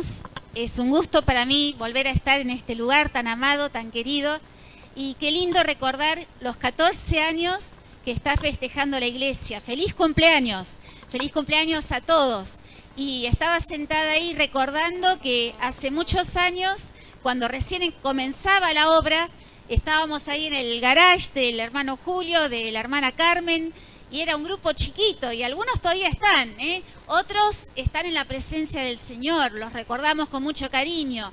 hermanos, es un gusto para mí volver a estar en este lugar tan amado, tan querido, y qué lindo recordar los 14 años que está festejando la iglesia. ¡Feliz cumpleaños! ¡Feliz cumpleaños a todos! Y estaba sentada ahí recordando que hace muchos años, cuando recién comenzaba la obra, estábamos ahí en el garage del hermano Julio, de la hermana Carmen, y era un grupo chiquito, y algunos todavía están, otros están en la presencia del Señor, los recordamos con mucho cariño,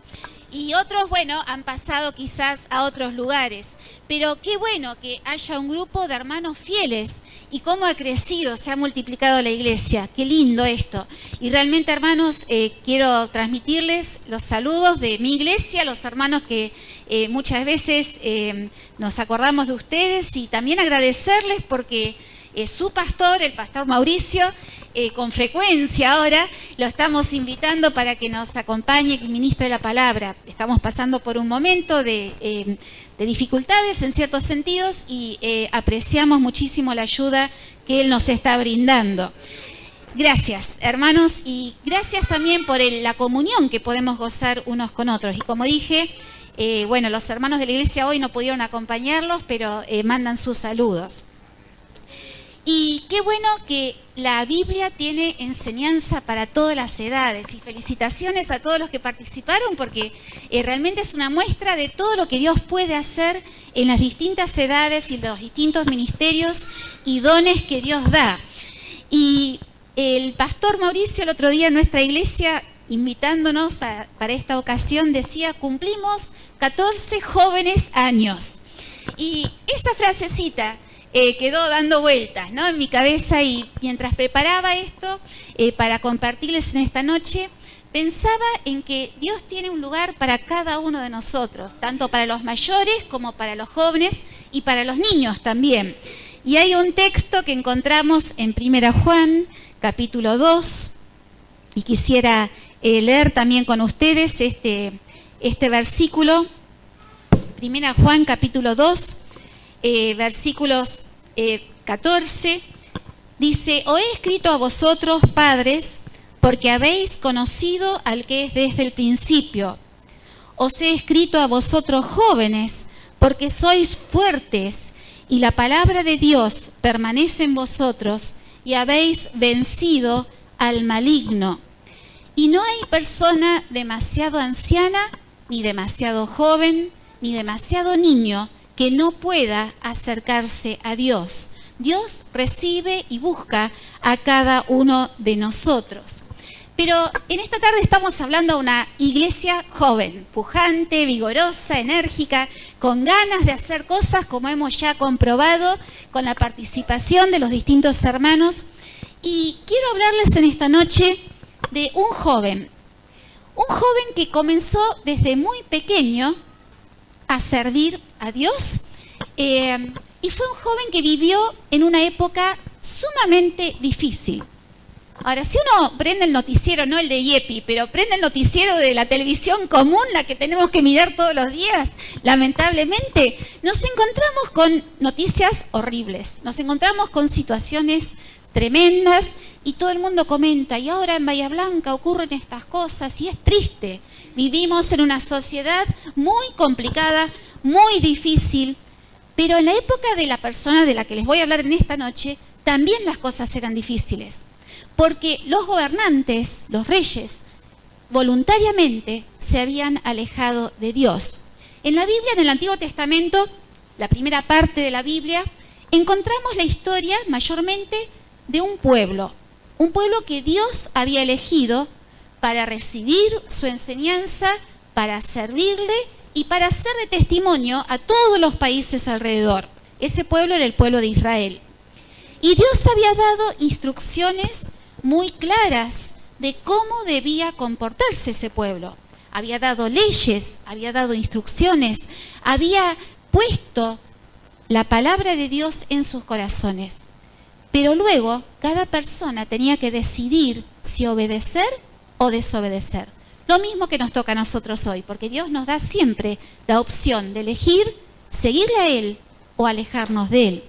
y otros, bueno, han pasado quizás a otros lugares, pero qué bueno que haya un grupo de hermanos fieles, y cómo ha crecido, se ha multiplicado la iglesia, qué lindo esto. Y realmente, hermanos, quiero transmitirles los saludos de mi iglesia, los hermanos que muchas veces nos acordamos de ustedes, y también agradecerles porque su pastor, el pastor Mauricio, con frecuencia ahora lo estamos invitando para que nos acompañe y ministre la palabra. Estamos pasando por un momento de dificultades en ciertos sentidos y apreciamos muchísimo la ayuda que él nos está brindando. Gracias, hermanos, y gracias también por la comunión que podemos gozar unos con otros. Y como dije, bueno, los hermanos de la iglesia hoy no pudieron acompañarlos, pero mandan sus saludos. Y qué bueno que la Biblia tiene enseñanza para todas las edades, y felicitaciones a todos los que participaron porque realmente es una muestra de todo lo que Dios puede hacer en las distintas edades y los distintos ministerios y dones que Dios da. Y el pastor Mauricio el otro día en nuestra iglesia, invitándonos para esta ocasión, decía: cumplimos 14 jóvenes años. Y esa frasecita quedó dando vueltas, ¿no?, en mi cabeza, y mientras preparaba esto para compartirles en esta noche, pensaba en que Dios tiene un lugar para cada uno de nosotros, tanto para los mayores como para los jóvenes y para los niños también. Y hay un texto que encontramos en 1 Juan, capítulo 2, y quisiera leer también con ustedes este versículo. 1 Juan, capítulo 2, versículos 14, dice: os he escrito a vosotros, padres, porque habéis conocido al que es desde el principio. Os he escrito a vosotros, jóvenes, porque sois fuertes, y la palabra de Dios permanece en vosotros, y habéis vencido al maligno. Y no hay persona demasiado anciana, ni demasiado joven, ni demasiado niño, que no pueda acercarse a Dios. Dios recibe y busca a cada uno de nosotros. Pero en esta tarde estamos hablando de una iglesia joven, pujante, vigorosa, enérgica, con ganas de hacer cosas, como hemos ya comprobado con la participación de los distintos hermanos. Y quiero hablarles en esta noche de un joven que comenzó desde muy pequeño a servir a Dios, y fue un joven que vivió en una época sumamente difícil. Ahora, si uno prende el noticiero, no el de Yepi, pero prende el noticiero de la televisión común, la que tenemos que mirar todos los días, lamentablemente, nos encontramos con noticias horribles, nos encontramos con situaciones tremendas, y todo el mundo comenta: y ahora en Bahía Blanca ocurren estas cosas, y es triste. Vivimos en una sociedad muy complicada, muy difícil, pero en la época de la persona de la que les voy a hablar en esta noche, también las cosas eran difíciles, porque los gobernantes, los reyes, voluntariamente se habían alejado de Dios. En la Biblia, en el Antiguo Testamento, la primera parte de la Biblia, encontramos la historia mayormente de un pueblo que Dios había elegido para recibir su enseñanza, para servirle y para ser de testimonio a todos los países alrededor. Ese pueblo era el pueblo de Israel. Y Dios había dado instrucciones muy claras de cómo debía comportarse ese pueblo. Había dado leyes, había dado instrucciones, había puesto la palabra de Dios en sus corazones. Pero luego, cada persona tenía que decidir si obedecer o desobedecer. Lo mismo que nos toca a nosotros hoy, porque Dios nos da siempre la opción de elegir seguirle a Él o alejarnos de Él.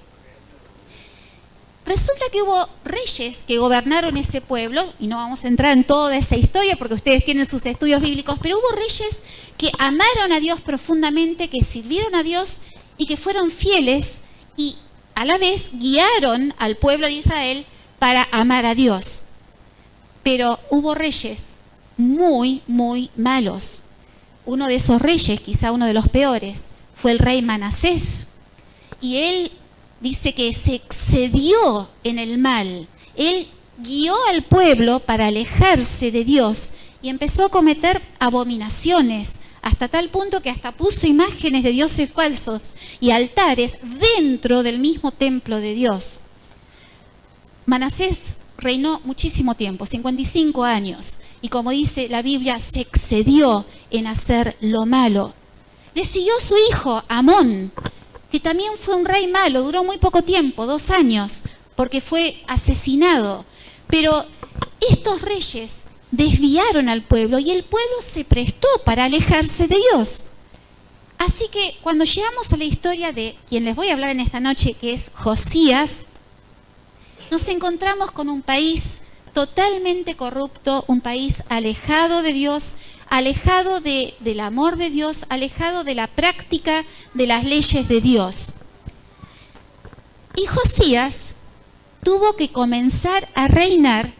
resulta que hubo reyes que gobernaron ese pueblo, y no vamos a entrar en toda esa historia porque ustedes tienen sus estudios bíblicos, pero hubo reyes que amaron a Dios profundamente, que sirvieron a Dios y que fueron fieles y a la vez guiaron al pueblo de Israel para amar a Dios. Pero hubo reyes muy, muy malos. Uno de esos reyes, quizá uno de los peores, fue el rey Manasés. Y él dice que se excedió en el mal. Él guió al pueblo para alejarse de Dios y empezó a cometer abominaciones, hasta tal punto que hasta puso imágenes de dioses falsos y altares dentro del mismo templo de Dios. Manasés reinó muchísimo tiempo, 55 años, y como dice la Biblia, se excedió en hacer lo malo. Le siguió su hijo Amón, que también fue un rey malo, duró muy poco tiempo, 2 años, porque fue asesinado. Pero estos reyes desviaron al pueblo y el pueblo se prestó para alejarse de Dios. Así que cuando llegamos a la historia de quien les voy a hablar en esta noche, que es Josías, nos encontramos con un país totalmente corrupto, un país alejado de Dios, alejado del amor de Dios, alejado de la práctica de las leyes de Dios. Y Josías tuvo que comenzar a reinar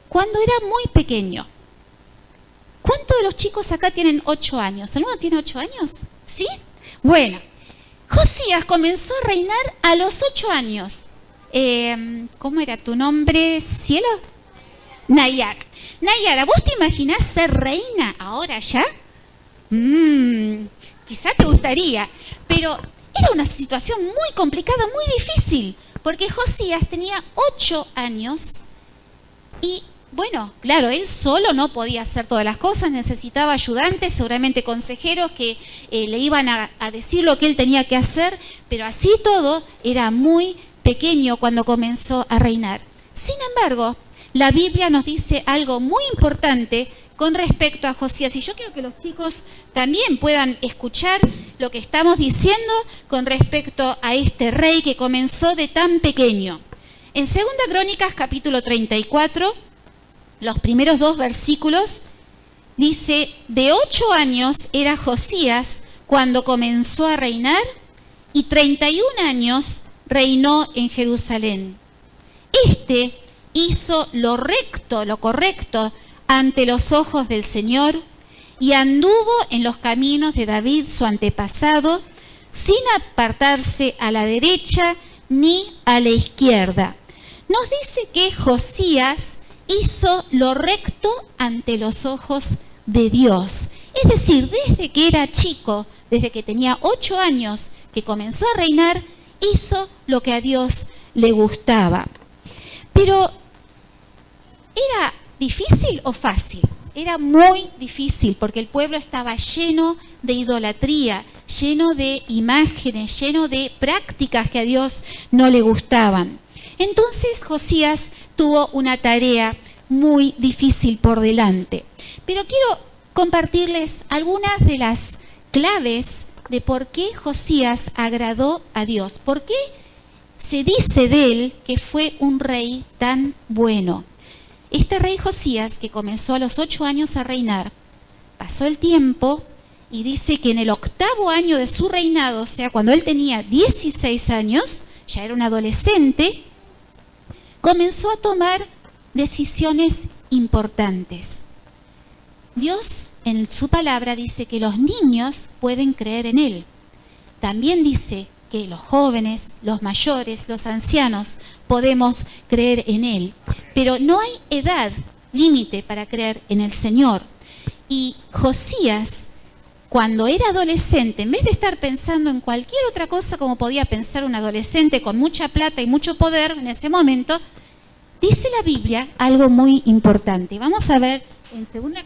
cuando era muy pequeño. ¿Cuántos de los chicos acá tienen 8 años? ¿Alguno tiene 8 años? ¿Sí? Bueno, Josías comenzó a reinar a los 8 años. ¿Cómo era tu nombre, cielo? Nayara. Nayara, ¿vos te imaginás ser reina ahora ya? Quizá te gustaría, pero era una situación muy complicada, muy difícil, porque Josías tenía 8 años y, bueno, claro, él solo no podía hacer todas las cosas, necesitaba ayudantes, seguramente consejeros que le iban a decir lo que él tenía que hacer, pero así todo era muy pequeño cuando comenzó a reinar. Sin embargo, la Biblia nos dice algo muy importante con respecto a Josías, y yo quiero que los chicos también puedan escuchar lo que estamos diciendo con respecto a este rey que comenzó de tan pequeño. En 2 Crónicas, capítulo 34, los primeros 2 versículos, dice: de 8 años era Josías cuando comenzó a reinar, y 31 años reinó en Jerusalén. Este hizo lo recto, lo correcto ante los ojos del Señor, y anduvo en los caminos de David su antepasado, sin apartarse a la derecha ni a la izquierda. Nos dice que Josías hizo lo recto ante los ojos de Dios. Es decir, desde que era chico, desde que tenía 8 años, que comenzó a reinar, hizo lo que a Dios le gustaba. Pero, ¿era difícil o fácil? Era muy difícil, porque el pueblo estaba lleno de idolatría, lleno de imágenes, lleno de prácticas que a Dios no le gustaban. Entonces Josías tuvo una tarea muy difícil por delante. Pero quiero compartirles algunas de las claves de por qué Josías agradó a Dios. ¿Por qué se dice de él que fue un rey tan bueno? Este rey Josías, que comenzó a los 8 años a reinar, pasó el tiempo y dice que en el 8º año de su reinado, o sea, cuando él tenía 16 años, ya era un adolescente, comenzó a tomar decisiones importantes. Dios en su palabra dice que los niños pueden creer en él. También dice que los jóvenes, los mayores, los ancianos podemos creer en él. Pero no hay edad límite para creer en el Señor. Y Josías, cuando era adolescente, en vez de estar pensando en cualquier otra cosa como podía pensar un adolescente con mucha plata y mucho poder en ese momento, dice la Biblia algo muy importante. Vamos a ver en 2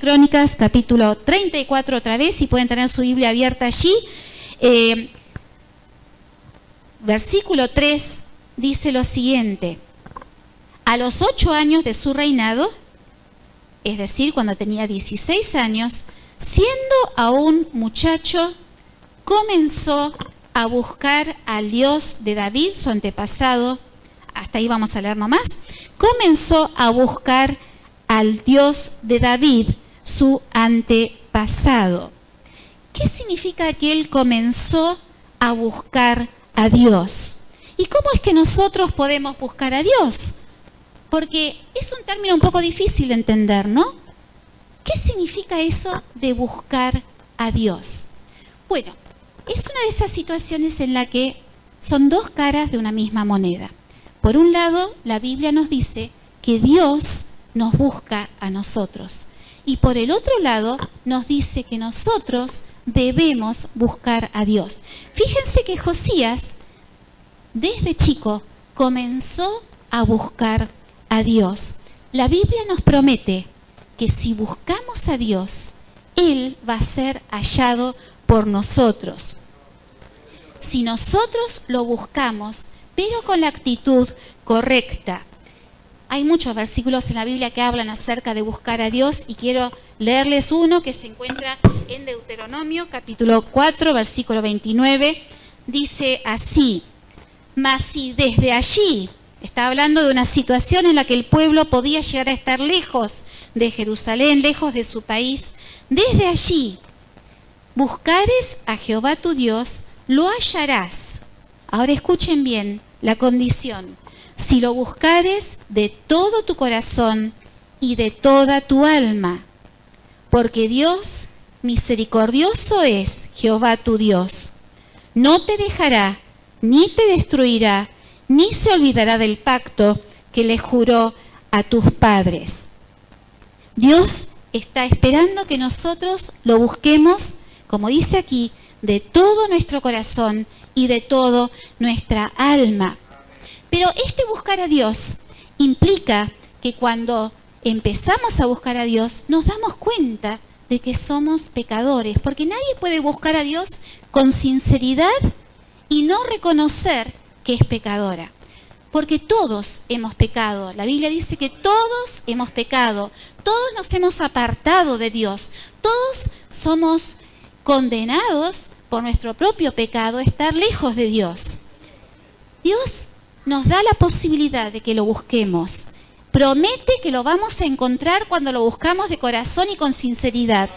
Crónicas, capítulo 34 otra vez, si pueden tener su Biblia abierta allí. Versículo 3 dice lo siguiente: a los 8 años de su reinado, es decir, cuando tenía 16 años, siendo aún muchacho, comenzó a buscar al Dios de David, su antepasado. Hasta ahí vamos a leer nomás. Comenzó a buscar al Dios de David, su antepasado. ¿Qué significa que él comenzó a buscar a Dios? ¿Y cómo es que nosotros podemos buscar a Dios? Porque es un término un poco difícil de entender, ¿no? ¿Qué significa eso de buscar a Dios? Bueno, es una de esas situaciones en la que son dos caras de una misma moneda. Por un lado, la Biblia nos dice que Dios nos busca a nosotros. Y por el otro lado, nos dice que nosotros debemos buscar a Dios. Fíjense que Josías, desde chico, comenzó a buscar a Dios. La Biblia nos promete que si buscamos a Dios, Él va a ser hallado por nosotros. Si nosotros lo buscamos, pero con la actitud correcta. Hay muchos versículos en la Biblia que hablan acerca de buscar a Dios y quiero leerles uno que se encuentra en Deuteronomio, capítulo 4, versículo 29. Dice así: mas si desde allí, está hablando de una situación en la que el pueblo podía llegar a estar lejos de Jerusalén, lejos de su país, desde allí buscares a Jehová tu Dios, lo hallarás. Ahora escuchen bien la condición: si lo buscares de todo tu corazón y de toda tu alma, porque Dios misericordioso es Jehová tu Dios. No te dejará, ni te destruirá, ni se olvidará del pacto que le juró a tus padres. Dios está esperando que nosotros lo busquemos, como dice aquí, de todo nuestro corazón y de toda nuestra alma. Pero este buscar a Dios implica que cuando empezamos a buscar a Dios, nos damos cuenta de que somos pecadores, porque nadie puede buscar a Dios con sinceridad y no reconocer que es pecadora. Porque todos hemos pecado. La Biblia dice que todos hemos pecado, todos nos hemos apartado de Dios, todos somos condenados por nuestro propio pecado a estar lejos de Dios. Dios nos da la posibilidad de que lo busquemos. Promete que lo vamos a encontrar cuando lo buscamos de corazón y con sinceridad.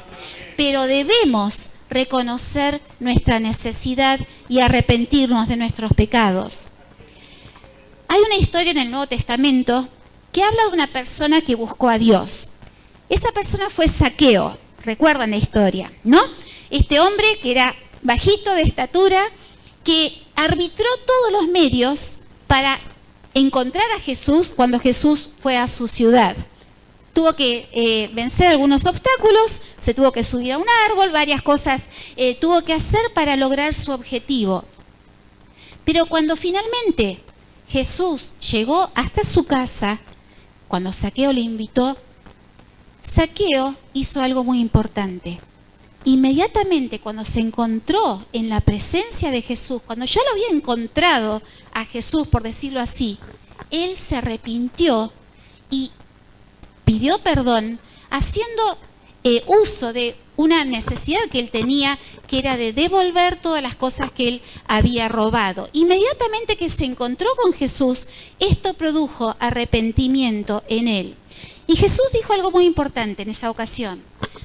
Pero debemos reconocer nuestra necesidad y arrepentirnos de nuestros pecados. Hay una historia en el Nuevo Testamento que habla de una persona que buscó a Dios. Esa persona fue Zaqueo. ¿Recuerdan la historia, no? Este hombre que era bajito de estatura, que arbitró todos los medios para encontrar a Jesús cuando Jesús fue a su ciudad. Tuvo que vencer algunos obstáculos, se tuvo que subir a un árbol, varias cosas tuvo que hacer para lograr su objetivo. Pero cuando finalmente Jesús llegó hasta su casa, cuando Zaqueo le invitó, Zaqueo hizo algo muy importante. Inmediatamente cuando se encontró en la presencia de Jesús, cuando ya lo había encontrado a Jesús, por decirlo así, él se arrepintió y pidió perdón, haciendo uso de una necesidad que él tenía, que era de devolver todas las cosas que él había robado. Inmediatamente que se encontró con Jesús, esto produjo arrepentimiento en él. Y Jesús dijo algo muy importante en esa ocasión.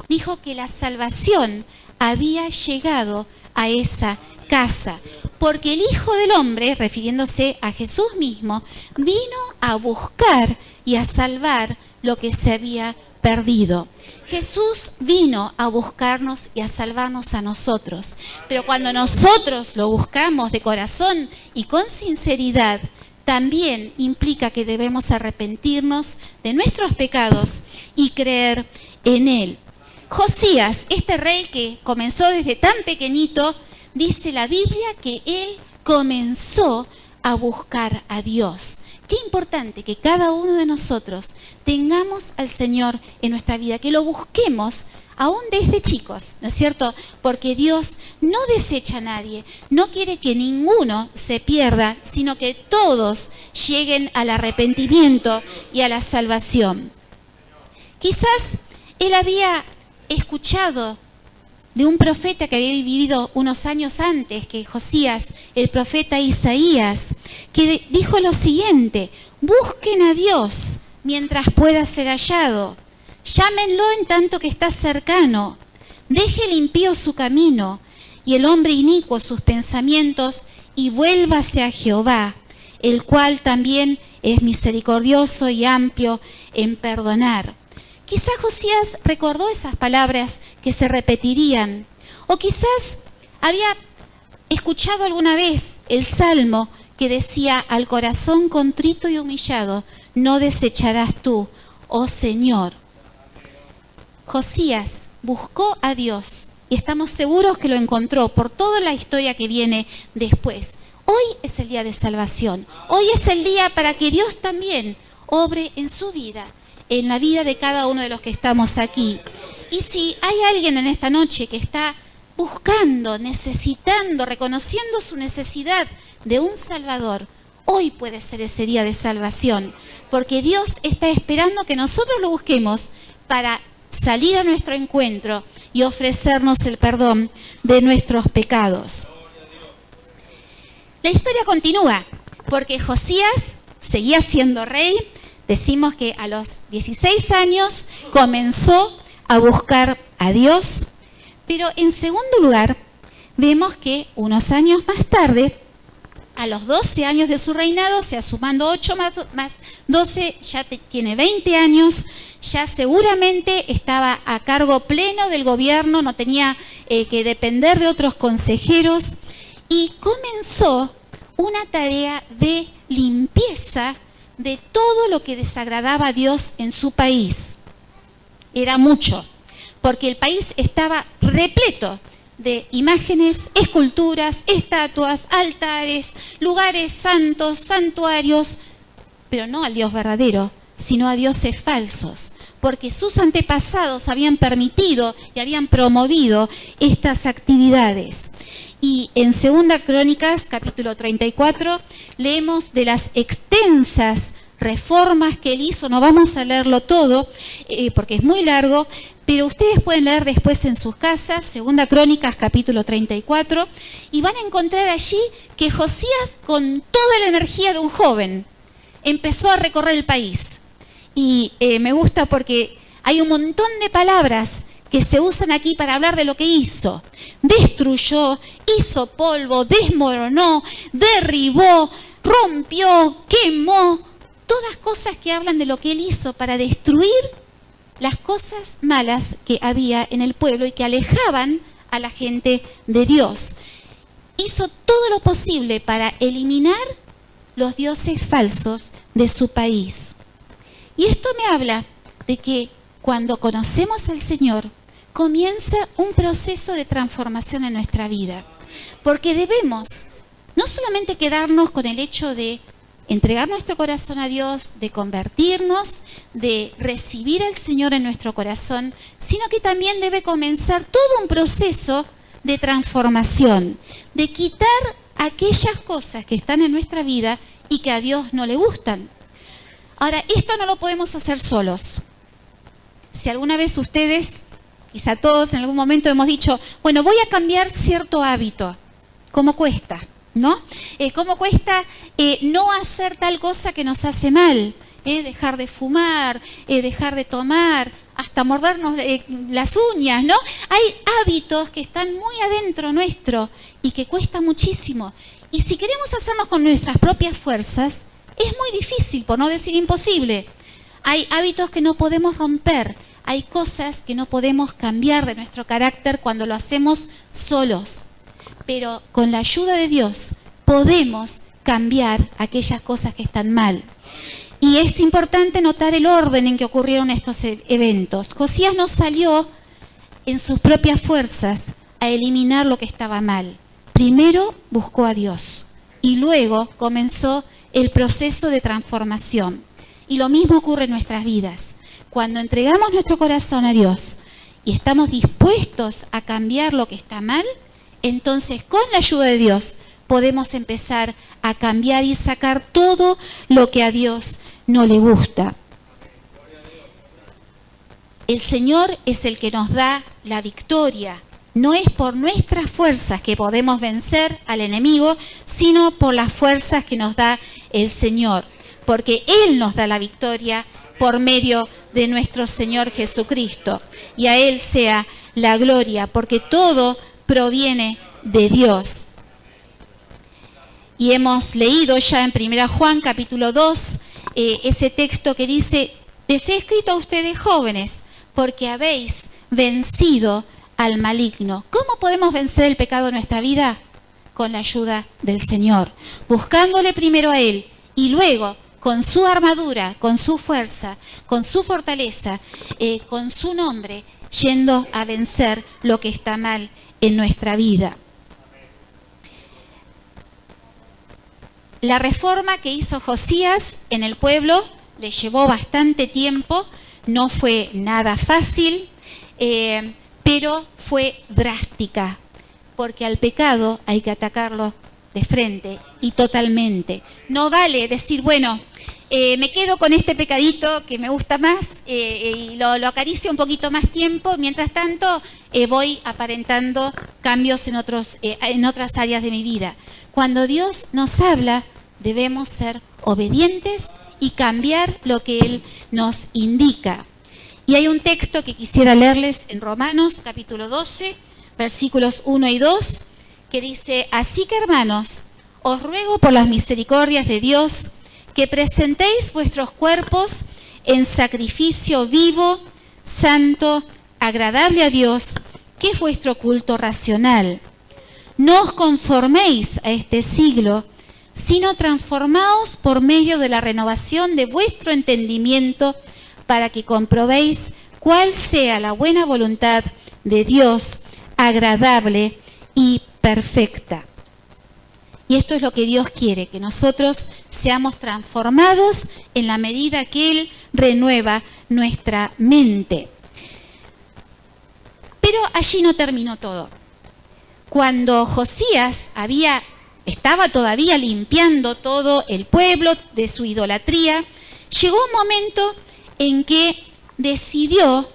Dijo que la salvación había llegado a esa casa, porque el Hijo del Hombre, refiriéndose a Jesús mismo, vino a buscar y a salvar lo que se había perdido. Jesús vino a buscarnos y a salvarnos a nosotros, pero cuando nosotros lo buscamos de corazón y con sinceridad, también implica que debemos arrepentirnos de nuestros pecados y creer en Él. Josías, este rey que comenzó desde tan pequeñito, dice la Biblia que él comenzó a buscar a Dios. Qué importante que cada uno de nosotros tengamos al Señor en nuestra vida, que lo busquemos aún desde chicos, ¿no es cierto? Porque Dios no desecha a nadie, no quiere que ninguno se pierda, sino que todos lleguen al arrepentimiento y a la salvación. Quizás él había escuchado de un profeta que había vivido unos años antes que Josías, el profeta Isaías, que dijo lo siguiente: busquen a Dios mientras pueda ser hallado, llámenlo en tanto que está cercano, deje el impío su camino y el hombre inicuo sus pensamientos, y vuélvase a Jehová, el cual también es misericordioso y amplio en perdonar. Quizás Josías recordó esas palabras que se repetirían, o quizás había escuchado alguna vez el salmo que decía: al corazón contrito y humillado no desecharás tú, oh Señor. Josías buscó a Dios y estamos seguros que lo encontró por toda la historia que viene después. Hoy es el día de salvación. Hoy es el día para que Dios también obre en su vida, en la vida de cada uno de los que estamos aquí. Y si hay alguien en esta noche que está buscando, necesitando, reconociendo su necesidad de un Salvador, hoy puede ser ese día de salvación, porque Dios está esperando que nosotros lo busquemos para salir a nuestro encuentro y ofrecernos el perdón de nuestros pecados. La historia continúa, porque Josías seguía siendo rey. Decimos que a los 16 años comenzó a buscar a Dios, pero en segundo lugar vemos que unos años más tarde, a los 12 años de su reinado, o sea, sumando 8 más 12, ya tiene 20 años, ya seguramente estaba a cargo pleno del gobierno, no tenía que depender de otros consejeros, y comenzó una tarea de limpieza de todo lo que desagradaba a Dios en su país. Era mucho, porque el país estaba repleto de imágenes, esculturas, estatuas, altares, lugares santos, santuarios, pero no al Dios verdadero, sino a dioses falsos, porque sus antepasados habían permitido y habían promovido estas actividades. Y en 2 Crónicas, capítulo 34, leemos de las extensas reformas que él hizo. No vamos a leerlo todo, porque es muy largo, pero ustedes pueden leer después en sus casas, 2 Crónicas, capítulo 34, y van a encontrar allí que Josías, con toda la energía de un joven, empezó a recorrer el país. Y me gusta porque hay un montón de palabras que se usan aquí para hablar de lo que hizo. Destruyó, hizo polvo, desmoronó, derribó, rompió, quemó, todas cosas que hablan de lo que él hizo para destruir las cosas malas que había en el pueblo y que alejaban a la gente de Dios. Hizo todo lo posible para eliminar los dioses falsos de su país. Y esto me habla de que cuando conocemos al Señor, comienza un proceso de transformación en nuestra vida. Porque debemos no solamente quedarnos con el hecho de entregar nuestro corazón a Dios, de convertirnos, de recibir al Señor en nuestro corazón, sino que también debe comenzar todo un proceso de transformación, de quitar aquellas cosas que están en nuestra vida y que a Dios no le gustan. Ahora, esto no lo podemos hacer solos. Si alguna vez ustedes, quizá todos en algún momento hemos dicho, bueno, voy a cambiar cierto hábito, ¿cómo cuesta? ¿No? ¿Cómo cuesta no hacer tal cosa que nos hace mal? Dejar de fumar, dejar de tomar, hasta mordernos las uñas, ¿no? Hay hábitos que están muy adentro nuestro y que cuesta muchísimo. Y si queremos hacernos con nuestras propias fuerzas, es muy difícil, por no decir imposible. Hay hábitos que no podemos romper, hay cosas que no podemos cambiar de nuestro carácter cuando lo hacemos solos. Pero con la ayuda de Dios podemos cambiar aquellas cosas que están mal. Y es importante notar el orden en que ocurrieron estos eventos. Josías no salió en sus propias fuerzas a eliminar lo que estaba mal. Primero buscó a Dios y luego comenzó el proceso de transformación. Y lo mismo ocurre en nuestras vidas. Cuando entregamos nuestro corazón a Dios y estamos dispuestos a cambiar lo que está mal, entonces con la ayuda de Dios podemos empezar a cambiar y sacar todo lo que a Dios no le gusta. El Señor es el que nos da la victoria No es por nuestras fuerzas que podemos vencer al enemigo, sino por las fuerzas que nos da el Señor, porque Él nos da la victoria por medio de nuestro Señor Jesucristo. Y a Él sea la gloria, porque todo proviene de Dios. Y hemos leído ya en 1 Juan capítulo 2, ese texto que dice: les he escrito a ustedes jóvenes, porque habéis vencido al maligno. ¿Cómo podemos vencer el pecado en nuestra vida? Con la ayuda del Señor, buscándole primero a Él y luego con su armadura, con su fuerza, con su fortaleza, con su nombre, yendo a vencer lo que está mal en nuestra vida. La reforma que hizo Josías en el pueblo le llevó bastante tiempo, no fue nada fácil, pero fue drástica, porque al pecado hay que atacarlo de frente y totalmente. No vale decir, bueno, me quedo con este pecadito que me gusta más y lo acaricio un poquito más tiempo, mientras tanto voy aparentando cambios en otras áreas de mi vida. Cuando Dios nos habla, debemos ser obedientes y cambiar lo que Él nos indica. Y hay un texto que quisiera leerles en Romanos capítulo 12, versículos 1 y 2, que dice: así que, hermanos, os ruego por las misericordias de Dios que presentéis vuestros cuerpos en sacrificio vivo, santo, agradable a Dios, que es vuestro culto racional. No os conforméis a este siglo, sino transformaos por medio de la renovación de vuestro entendimiento, para que comprobéis cuál sea la buena voluntad de Dios, agradable y perfecta. Y esto es lo que Dios quiere, que nosotros seamos transformados en la medida que Él renueva nuestra mente. Pero allí no terminó todo. Cuando Josías estaba todavía limpiando todo el pueblo de su idolatría, llegó un momento en que decidió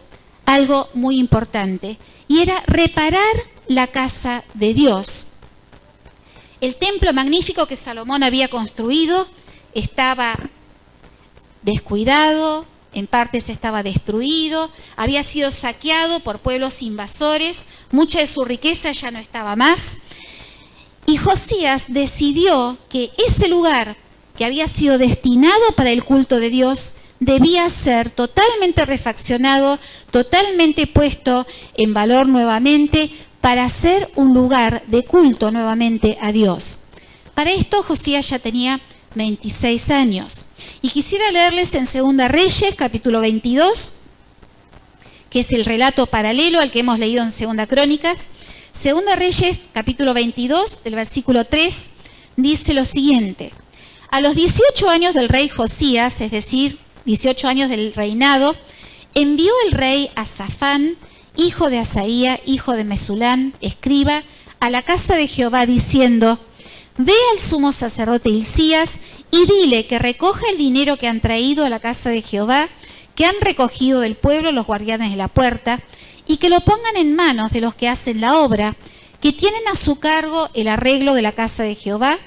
algo muy importante, y era reparar la casa de Dios. El templo magnífico que Salomón había construido estaba descuidado, en partes estaba destruido, había sido saqueado por pueblos invasores, mucha de su riqueza ya no estaba más. Y Josías decidió que ese lugar que había sido destinado para el culto de Dios debía ser totalmente refaccionado, totalmente puesto en valor nuevamente, para ser un lugar de culto nuevamente a Dios. Para esto Josías ya tenía 26 años. Y quisiera leerles en 2 Reyes, capítulo 22, que es el relato paralelo al que hemos leído en 2 Crónicas. 2 Reyes, capítulo 22, del versículo 3, dice lo siguiente: a los 18 años del rey Josías, es decir, 18 años del reinado, envió el rey a Safán, hijo de Asaía, hijo de Mesulán, escriba, a la casa de Jehová, diciendo: ve al sumo sacerdote Hilcías y dile que recoja el dinero que han traído a la casa de Jehová, que han recogido del pueblo los guardianes de la puerta, y que lo pongan en manos de los que hacen la obra, que tienen a su cargo el arreglo de la casa de Jehová,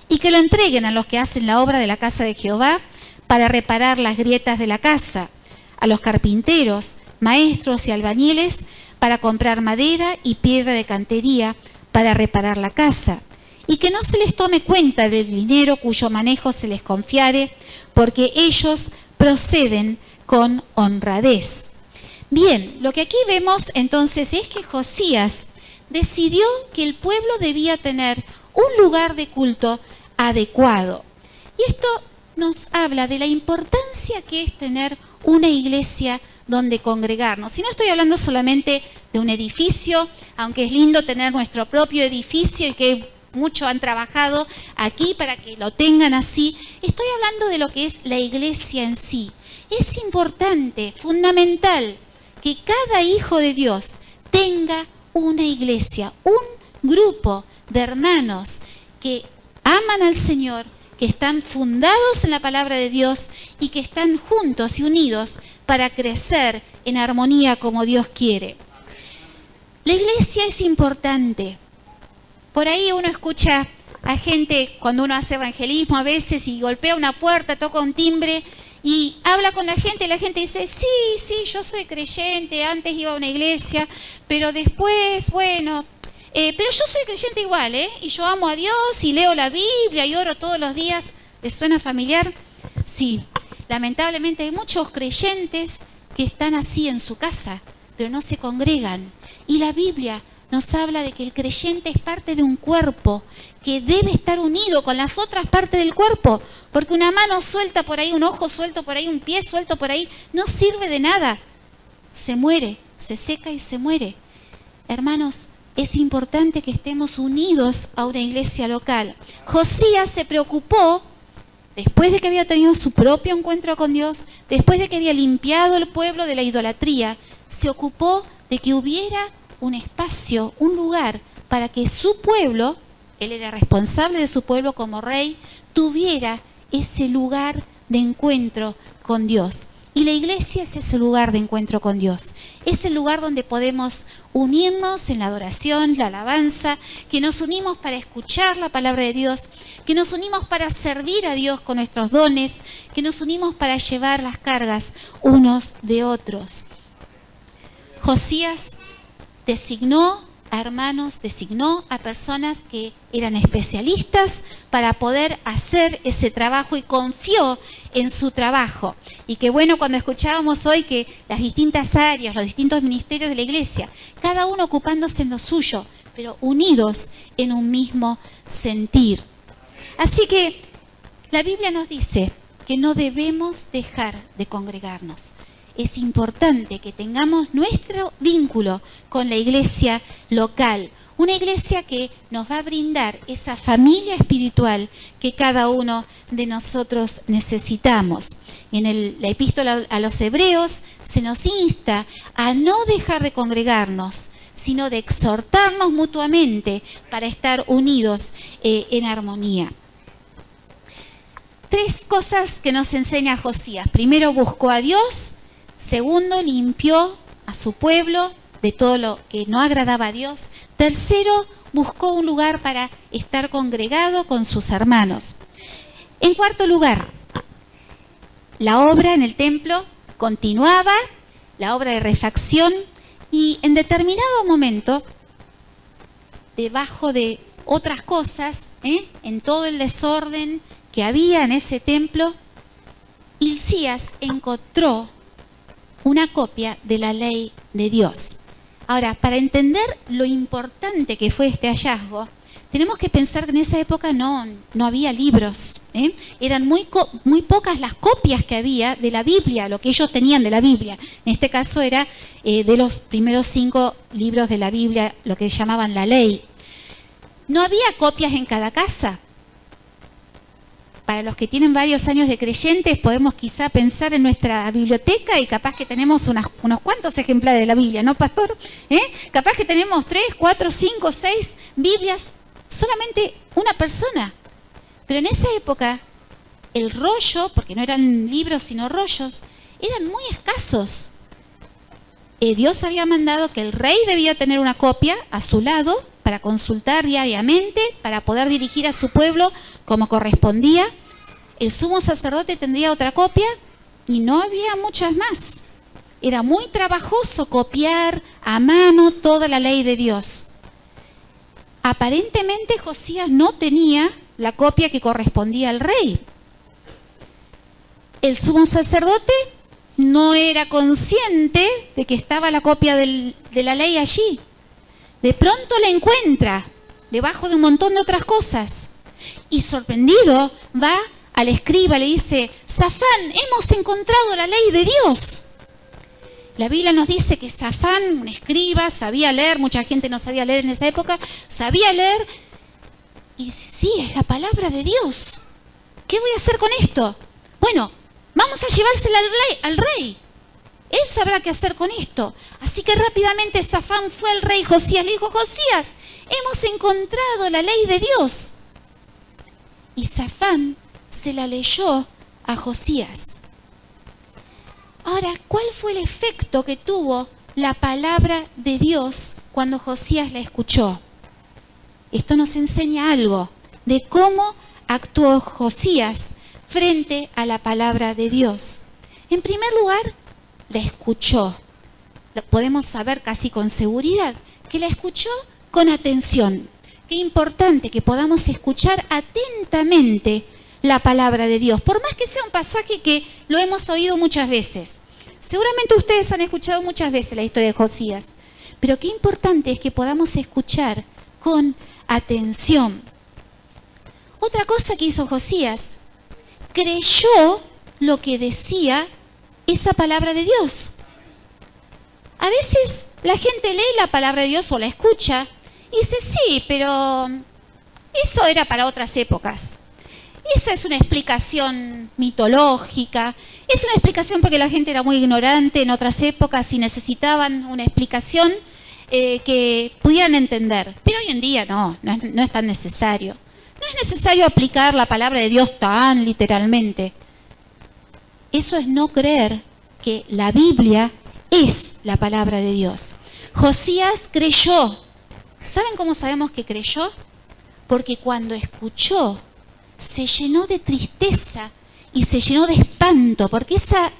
y que lo entreguen a los que hacen la obra de la casa de Jehová para reparar las grietas de la casa, a los carpinteros, maestros y albañiles para comprar madera y piedra de cantería para reparar la casa, y que no se les tome cuenta del dinero cuyo manejo se les confiare, porque ellos proceden con honradez. Bien, lo que aquí vemos entonces es que Josías decidió que el pueblo debía tener un lugar de culto adecuado. Y esto nos habla de la importancia que es tener una iglesia donde congregarnos. Y no estoy hablando solamente de un edificio, aunque es lindo tener nuestro propio edificio y que muchos han trabajado aquí para que lo tengan así. Estoy hablando de lo que es la iglesia en sí. Es importante, fundamental, que cada hijo de Dios tenga una iglesia, un grupo de hermanos que aman al Señor, que están fundados en la palabra de Dios y que están juntos y unidos para crecer en armonía como Dios quiere. La iglesia es importante. Por ahí uno escucha a gente cuando uno hace evangelismo a veces y golpea una puerta, toca un timbre y habla con la gente y la gente dice, sí, yo soy creyente, antes iba a una iglesia, pero después, bueno, pero yo soy creyente igual, y yo amo a Dios y leo la Biblia y oro todos los días. ¿Les suena familiar? Sí, lamentablemente hay muchos creyentes que están así en su casa, pero no se congregan. Y la Biblia nos habla de que el creyente es parte de un cuerpo que debe estar unido con las otras partes del cuerpo, porque una mano suelta por ahí, un ojo suelto por ahí, un pie suelto por ahí, no sirve de nada. Se muere, se seca y se muere. Hermanos, es importante que estemos unidos a una iglesia local. Josías se preocupó, después de que había tenido su propio encuentro con Dios, después de que había limpiado el pueblo de la idolatría, se ocupó de que hubiera un espacio, un lugar, para que su pueblo, él era responsable de su pueblo como rey, tuviera ese lugar de encuentro con Dios. Y la iglesia es ese lugar de encuentro con Dios. Es el lugar donde podemos unirnos en la adoración, la alabanza, que nos unimos para escuchar la palabra de Dios, que nos unimos para servir a Dios con nuestros dones, que nos unimos para llevar las cargas unos de otros. Josías designó a hermanos, designó a personas que eran especialistas para poder hacer ese trabajo y confió en su trabajo. Y qué bueno cuando escuchábamos hoy que las distintas áreas, los distintos ministerios de la iglesia, cada uno ocupándose en lo suyo, pero unidos en un mismo sentir. Así que la Biblia nos dice que no debemos dejar de congregarnos. Es importante que tengamos nuestro vínculo con la iglesia local, una iglesia que nos va a brindar esa familia espiritual que cada uno de nosotros necesitamos. En la epístola a los Hebreos se nos insta a no dejar de congregarnos, sino de exhortarnos mutuamente para estar unidos en armonía. 3 cosas que nos enseña Josías. Primero, buscó a Dios. Segundo, limpió a su pueblo de todo lo que no agradaba a Dios. Tercero, buscó un lugar para estar congregado con sus hermanos. En cuarto lugar, la obra en el templo continuaba, la obra de refacción, y en determinado momento, debajo de otras cosas, en todo el desorden que había en ese templo, Hilcías encontró una copia de la ley de Dios. Ahora, para entender lo importante que fue este hallazgo, tenemos que pensar que en esa época no había libros, eran muy pocas las copias que había de la Biblia, lo que ellos tenían de la Biblia. En este caso era de los primeros 5 libros de la Biblia, lo que llamaban la ley. No había copias en cada casa. Para los que tienen varios años de creyentes, podemos quizá pensar en nuestra biblioteca y capaz que tenemos unos cuantos ejemplares de la Biblia, ¿no, pastor? Capaz que tenemos 3, 4, 5, 6 Biblias, solamente una persona. Pero en esa época, el rollo, porque no eran libros sino rollos, eran muy escasos. Dios había mandado que el rey debía tener una copia a su lado para consultar diariamente, para poder dirigir a su pueblo como correspondía. El sumo sacerdote tendría otra copia y no había muchas más. Era muy trabajoso copiar a mano toda la ley de Dios. Aparentemente Josías no tenía la copia que correspondía al rey. El sumo sacerdote no era consciente de que estaba la copia de la ley allí. De pronto la encuentra debajo de un montón de otras cosas. Y sorprendido va al escriba, le dice: Safán, hemos encontrado la ley de Dios. La Biblia nos dice que Safán, un escriba, sabía leer, mucha gente no sabía leer en esa época, sabía leer, y sí, es la palabra de Dios. ¿Qué voy a hacer con esto? Bueno, vamos a llevársela al rey. Él sabrá qué hacer con esto. Así que rápidamente Safán fue al rey Josías, le dijo: Josías, hemos encontrado la ley de Dios. Y Safán se la leyó a Josías. Ahora, ¿cuál fue el efecto que tuvo la palabra de Dios cuando Josías la escuchó. Esto nos enseña algo de cómo actuó Josías frente a la palabra de Dios. En primer lugar, la escuchó. Podemos saber casi con seguridad que la escuchó con atención. Qué importante que podamos escuchar atentamente la palabra de Dios, por más que sea un pasaje que lo hemos oído muchas veces. Seguramente ustedes han escuchado muchas veces la historia de Josías, pero qué importante es que podamos escuchar con atención. Otra cosa que hizo Josías, creyó lo que decía esa palabra de Dios. A veces la gente lee la palabra de Dios o la escucha y dice, sí, pero eso era para otras épocas. Esa es una explicación mitológica, es una explicación porque la gente era muy ignorante en otras épocas y necesitaban una explicación que pudieran entender. Pero hoy en día no es tan necesario. No es necesario aplicar la palabra de Dios tan literalmente. Eso es no creer que la Biblia es la palabra de Dios. Josías creyó. ¿Saben cómo sabemos que creyó? Porque cuando escuchó, se llenó de tristeza y se llenó de espanto, porque esa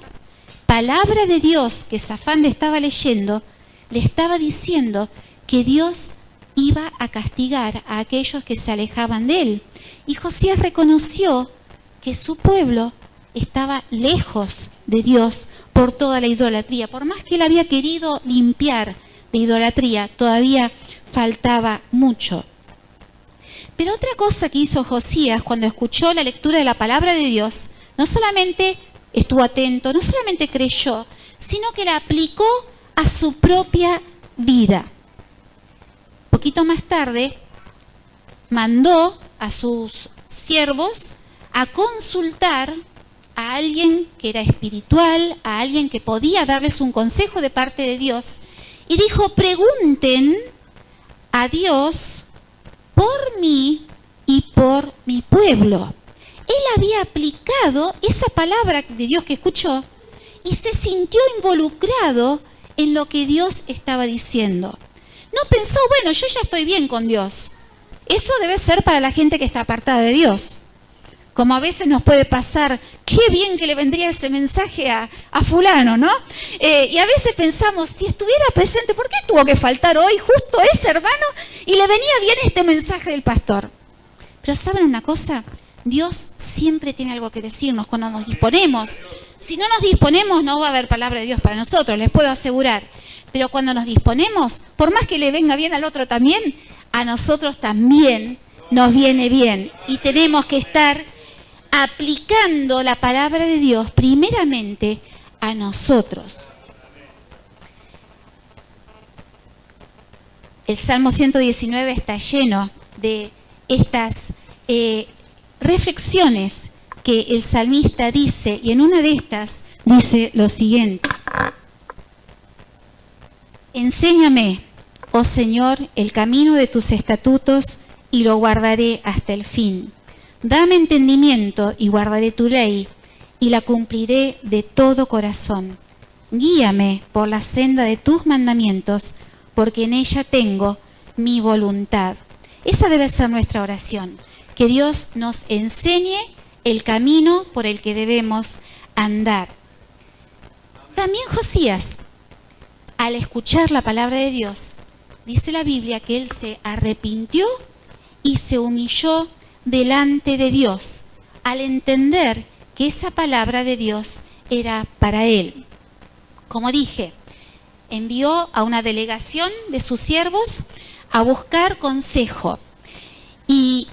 palabra de Dios que Safán le estaba leyendo, le estaba diciendo que Dios iba a castigar a aquellos que se alejaban de él. Y Josías reconoció que su pueblo estaba lejos de Dios por toda la idolatría. Por más que él había querido limpiar de idolatría, todavía faltaba mucho. Pero otra cosa que hizo Josías cuando escuchó la lectura de la palabra de Dios, no solamente estuvo atento, no solamente creyó, sino que la aplicó a su propia vida. Poquito más tarde, mandó a sus siervos a consultar a alguien que era espiritual, a alguien que podía darles un consejo de parte de Dios, y dijo, pregunten a Dios por mí y por mi pueblo. Él había aplicado esa palabra de Dios que escuchó y se sintió involucrado en lo que Dios estaba diciendo. No pensó, bueno, yo ya estoy bien con Dios. Eso debe ser para la gente que está apartada de Dios. Como a veces nos puede pasar, qué bien que le vendría ese mensaje a fulano, ¿no? Y a veces pensamos, si estuviera presente, ¿por qué tuvo que faltar hoy justo ese hermano y le venía bien este mensaje del pastor? Pero ¿saben una cosa? Dios siempre tiene algo que decirnos cuando nos disponemos. Si no nos disponemos, no va a haber palabra de Dios para nosotros, les puedo asegurar. Pero cuando nos disponemos, por más que le venga bien al otro también, a nosotros también nos viene bien. Y tenemos que estar aplicando la palabra de Dios primeramente a nosotros. El Salmo 119 está lleno de estas reflexiones que el salmista dice, y en una de estas dice lo siguiente: enséñame, oh Señor, el camino de tus estatutos y lo guardaré hasta el fin. Dame entendimiento y guardaré tu ley y la cumpliré de todo corazón. Guíame por la senda de tus mandamientos, porque en ella tengo mi voluntad. Esa debe ser nuestra oración, que Dios nos enseñe el camino por el que debemos andar. También Josías, al escuchar la palabra de Dios, dice la Biblia que él se arrepintió y se humilló delante de Dios, al entender que esa palabra de Dios era para él. Como dije, envió a una delegación de sus siervos a buscar consejo. Y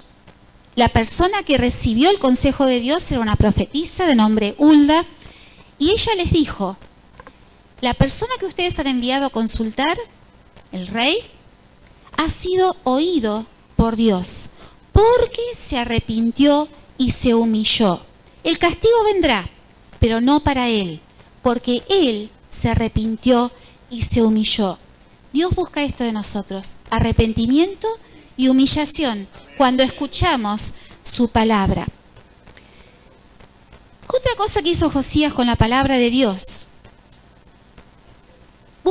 la persona que recibió el consejo de Dios era una profetisa de nombre Hulda, y ella les dijo: la persona que ustedes han enviado a consultar, el rey, ha sido oído por Dios, porque se arrepintió y se humilló. El castigo vendrá, pero no para él, porque él se arrepintió y se humilló. Dios busca esto de nosotros, arrepentimiento y humillación, cuando escuchamos su palabra. Otra cosa que hizo Josías con la palabra de Dios: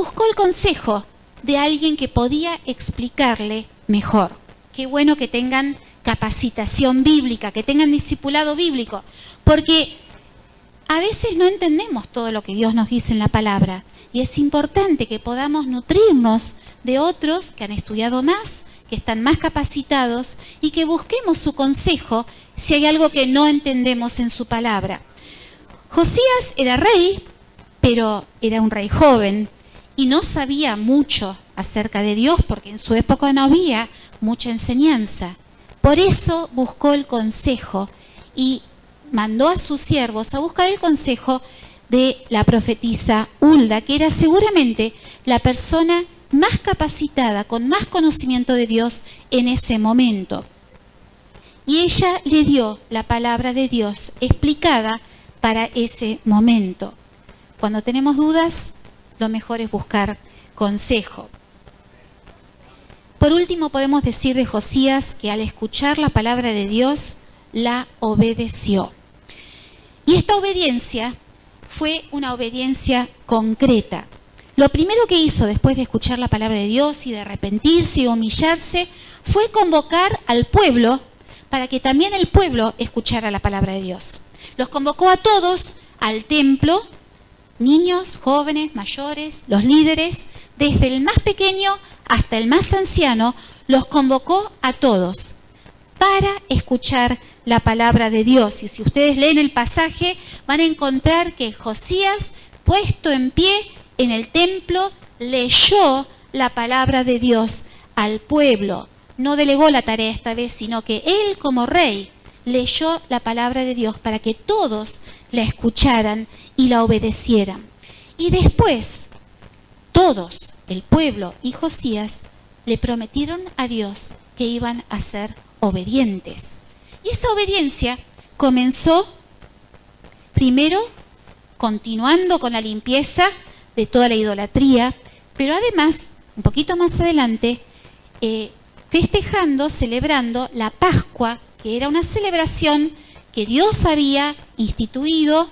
buscó el consejo de alguien que podía explicarle mejor. Qué bueno que tengan capacitación bíblica, que tengan discipulado bíblico, porque a veces no entendemos todo lo que Dios nos dice en la palabra y es importante que podamos nutrirnos de otros que han estudiado más, que están más capacitados y que busquemos su consejo si hay algo que no entendemos en su palabra. Josías era rey, pero era un rey joven y no sabía mucho acerca de Dios porque en su época no había mucha enseñanza. Por eso buscó el consejo y mandó a sus siervos a buscar el consejo de la profetisa Hulda, que era seguramente la persona más capacitada, con más conocimiento de Dios en ese momento. Y ella le dio la palabra de Dios explicada para ese momento. Cuando tenemos dudas, lo mejor es buscar consejo. Por último, podemos decir de Josías que al escuchar la palabra de Dios, la obedeció. Y esta obediencia fue una obediencia concreta. Lo primero que hizo después de escuchar la palabra de Dios y de arrepentirse y humillarse fue convocar al pueblo para que también el pueblo escuchara la palabra de Dios. Los convocó a todos al templo, niños, jóvenes, mayores, los líderes, desde el más pequeño hasta el más anciano, los convocó a todos para escuchar la palabra de Dios. Y si ustedes leen el pasaje, van a encontrar que Josías, puesto en pie en el templo, leyó la palabra de Dios al pueblo. No delegó la tarea esta vez, sino que él como rey leyó la palabra de Dios para que todos la escucharan y la obedecieran. Y después, todos, el pueblo y Josías, le prometieron a Dios que iban a ser obedientes. Y esa obediencia comenzó primero continuando con la limpieza de toda la idolatría, pero además, un poquito más adelante, festejando, celebrando la Pascua, que era una celebración que Dios había instituido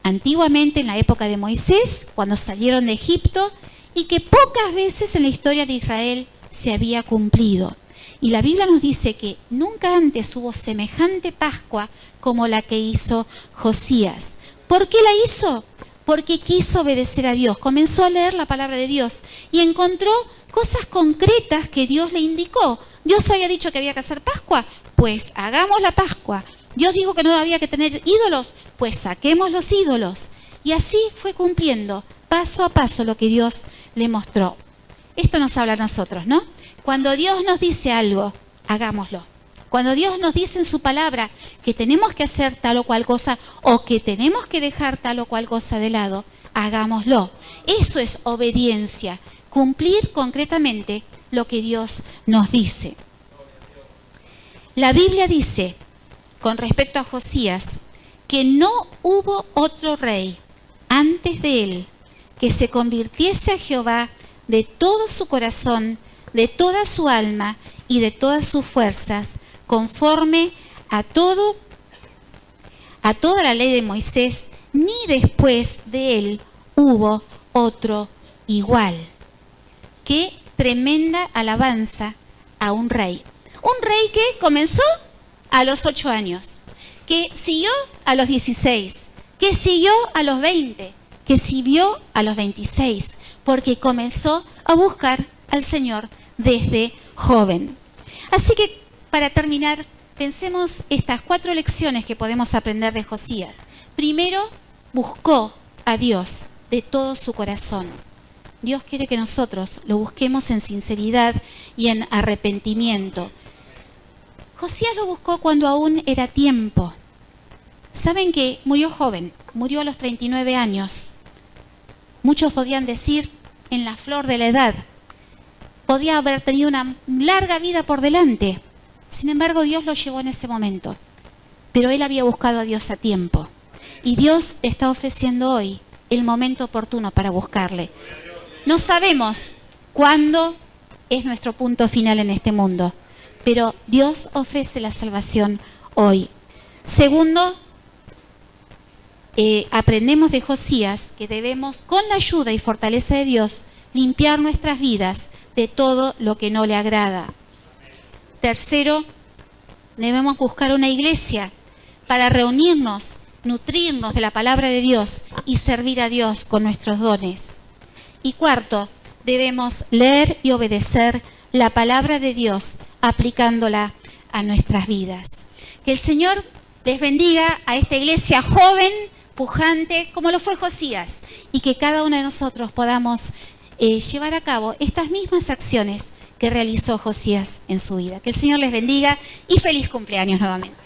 antiguamente en la época de Moisés, cuando salieron de Egipto, y que pocas veces en la historia de Israel se había cumplido. Y la Biblia nos dice que nunca antes hubo semejante Pascua como la que hizo Josías. ¿Por qué la hizo? Porque quiso obedecer a Dios. Comenzó a leer la palabra de Dios y encontró cosas concretas que Dios le indicó. Dios había dicho que había que hacer Pascua, pues hagamos la Pascua. Dios dijo que no había que tener ídolos, pues saquemos los ídolos. Y así fue cumpliendo paso a paso lo que Dios le mostró. Esto nos habla a nosotros, ¿no? Cuando Dios nos dice algo, hagámoslo. Cuando Dios nos dice en su palabra que tenemos que hacer tal o cual cosa o que tenemos que dejar tal o cual cosa de lado, hagámoslo. Eso es obediencia, cumplir concretamente lo que Dios nos dice. La Biblia dice, con respecto a Josías, que no hubo otro rey antes de él que se convirtiese a Jehová de todo su corazón, de toda su alma y de todas sus fuerzas, conforme a toda la ley de Moisés, ni después de él hubo otro igual. Qué tremenda alabanza a un rey. Un rey que comenzó a los 8 años, que siguió a los 16, que siguió a los 20, que siguió a los 26, porque comenzó a buscar al Señor desde joven. Así que, para terminar, pensemos estas 4 lecciones que podemos aprender de Josías. Primero, buscó a Dios de todo su corazón. Dios quiere que nosotros lo busquemos en sinceridad y en arrepentimiento. Josías lo buscó cuando aún era tiempo. Saben que murió joven, murió a los 39 años. Muchos podían decir en la flor de la edad. Podía haber tenido una larga vida por delante. Sin embargo, Dios lo llevó en ese momento. Pero él había buscado a Dios a tiempo. Y Dios está ofreciendo hoy el momento oportuno para buscarle. No sabemos cuándo es nuestro punto final en este mundo, pero Dios ofrece la salvación hoy. Segundo, aprendemos de Josías que debemos, con la ayuda y fortaleza de Dios, limpiar nuestras vidas de todo lo que no le agrada. Tercero, debemos buscar una iglesia para reunirnos, nutrirnos de la palabra de Dios y servir a Dios con nuestros dones. Y cuarto, debemos leer y obedecer la palabra de Dios aplicándola a nuestras vidas. Que el Señor les bendiga a esta iglesia joven, pujante, como lo fue Josías, y que cada uno de nosotros podamos llevar a cabo estas mismas acciones que realizó Josías en su vida. Que el Señor les bendiga y feliz cumpleaños nuevamente.